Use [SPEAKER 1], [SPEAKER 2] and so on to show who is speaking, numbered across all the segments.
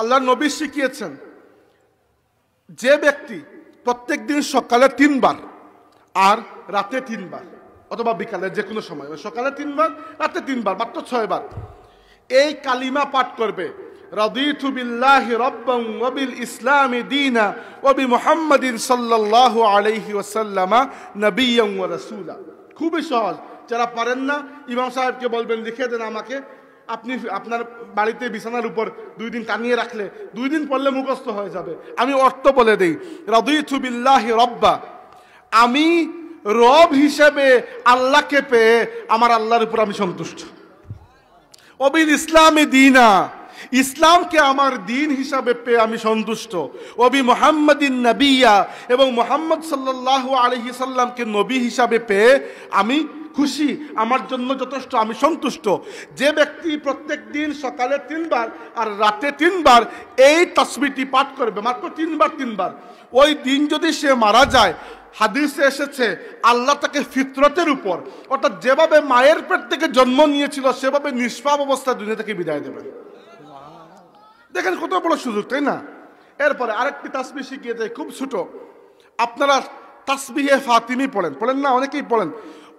[SPEAKER 1] আল্লাহর নবী শিখিয়েছেন, যে ব্যক্তি প্রত্যেক দিন সকালে 3 বার আর রাতে 3 বার, অথবা বিকালে যে কোনো সময়, সকালে 3 বার রাতে 3 বার, মাত্র 6 বার এই কালিমা পাঠ করবে, রাদিতু বিল্লাহি রাব্বান ওয়া বিল ইসলামি দীনা ওয়া বিমুহাম্মাদিন সাল্লাল্লাহু আলাইহি ওয়াসাল্লাম নবিয়্যান ওয়া রাসূলা। খুবই সহজ। যারা পারেন না, ইমাম সাহেবকে বলবেন লিখে দেন আমাকে, আপনি আপনার বাড়িতে বিছানার উপর 2 দিন টানিয়ে রাখলে 2 দিন পড়লে মুখস্থ হয়ে যাবে। আমি অর্থ বলে দেই, রাদিতু বিল্লাহি রাব্বা, আমি রব হিসেবে আল্লাহকে পেয়ে আমার আল্লাহর উপর আমি সন্তুষ্ট। ওয়া বিল ইসলামি দীনা, ইসলামকে আমার দিন হিসাবে পেয়ে আমি সন্তুষ্ট। ওয়া বিমুহাম্মাদিন নবিয়্যা, এবং মুহাম্মদ সাল্লাল্লাহু আলাইহি সাল্লামকে নবী হিসাবে পেয়ে আমি খুশি, আমার জন্য যথেষ্ট, আমি সন্তুষ্ট। যে ব্যক্তি প্রত্যেক দিন সকালে 3 বার আর রাতে 3 বার এই তাসবিহটি পাঠ করবে, মাত্র 3 বার, ওই দিন যদি সে মারা যায়, হাদিসে এসেছে আল্লাহ তাকে ফিতরতের উপর, অর্থাৎ যেভাবে মায়ের পেট থেকে জন্ম নিয়েছিল সেভাবে নিষ্পাপ অবস্থায় দুনিয়া থেকে বিদায় দেবেন। দেখেন কত বড় সুযোগ, তাই না? এরপরে আরেকটি তাসবিহ শিখিয়ে দেয়, খুব ছোট। আপনারা তাসবিহে ফাতিমি পড়েন না? অনেকেই পড়েন।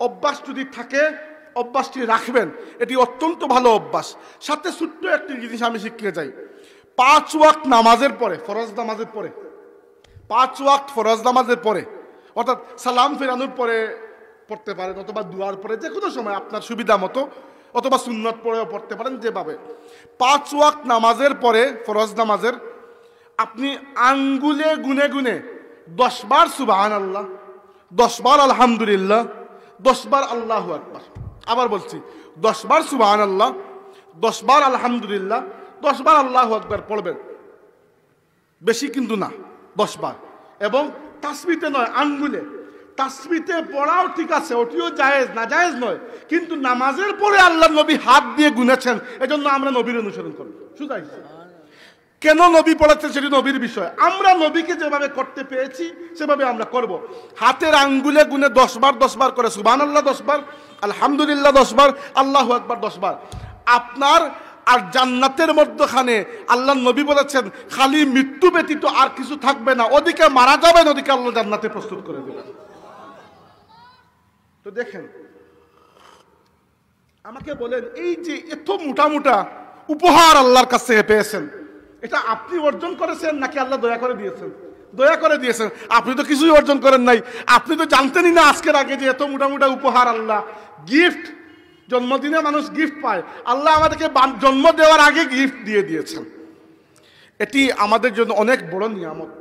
[SPEAKER 1] অভ্যাস যদি থাকে, অভ্যাসটি রাখবেন, এটি অত্যন্ত ভালো অভ্যাস। সাথে ছোট্ট একটি জিনিস আমি শিখিয়ে যাই, 5 ওয়াক্ত নামাজের পরে, ফরজ নামাজের পরে, 5 ওয়াক্ত ফরজ নামাজের পরে, অর্থাৎ সালাম ফেরানোর পরে পড়তে পারেন, অথবা দুয়ার পরে, যে কোনো সময় আপনার সুবিধা মতো, অথবা সুন্নত পরেও পড়তে পারেন, যেভাবে। 5 ওয়াক্ত নামাজের পরে, ফরজ নামাজের, আপনি আঙ্গুলে গুনে গুনে 10 বার সুবহানাল্লাহ, 10 বার আলহামদুলিল্লাহ, 10 বার আল্লাহু আকবার। আবার বলছি, 10 বার সুবহানাল্লাহ, 10 বার আলহামদুলিল্লাহ, 10 বার আল্লাহু আকবার পড়বেন। বেশি কিন্তু না, 10 বার। এবং তাসবিতে নয়, আঙ্গুলে। তাসবিতে পড়াও ঠিক আছে, ওটিও জায়েজ, না জায়েজ নয়, কিন্তু নামাজের পরে আল্লাহর নবী হাত দিয়ে গুনেছেন, এজন্য আমরা নবীর অনুসরণ করব। সুজাই কেন নবী পড়াচ্ছেন সেটি নবীর বিষয়, আমরা নবীকে যেভাবে করতে পেয়েছি সেভাবে আমরা করব। হাতের আঙ্গুলে গুনে 10 বার করে সুবহানাল্লাহ 10 বার, আলহামদুলিল্লাহ 10 বার, আল্লাহু আকবার 10 বার। আপনার আর জান্নাতের মধ্যখানে আল্লাহর নবী বলেছেন খালি মৃত্যু ব্যতীত আর কিছু থাকবে না, ওদিকে মারা যাবেন, ওদিকে আল্লাহ জান্নাতে প্রস্তুত করে দেবেন। তো দেখেন, আমাকে বলেন, এই যে এত মোটা উপহার আল্লাহর কাছে পেয়েছেন, এটা আপনি অর্জন করেছেন নাকি আল্লাহ দয়া করে দিয়েছেন? দয়া করে দিয়েছেন। আপনি তো কিছুই অর্জন করেন নাই, আপনি তো জানতেনই না আজকের আগে যে এত মোটা উপহার আল্লাহ, গিফট। জন্মদিনে মানুষ গিফট পায়, আল্লাহ আমাদেরকে জন্ম দেওয়ার আগে গিফট দিয়ে দিয়েছেন। এটি আমাদের জন্য অনেক বড় নিয়ামত।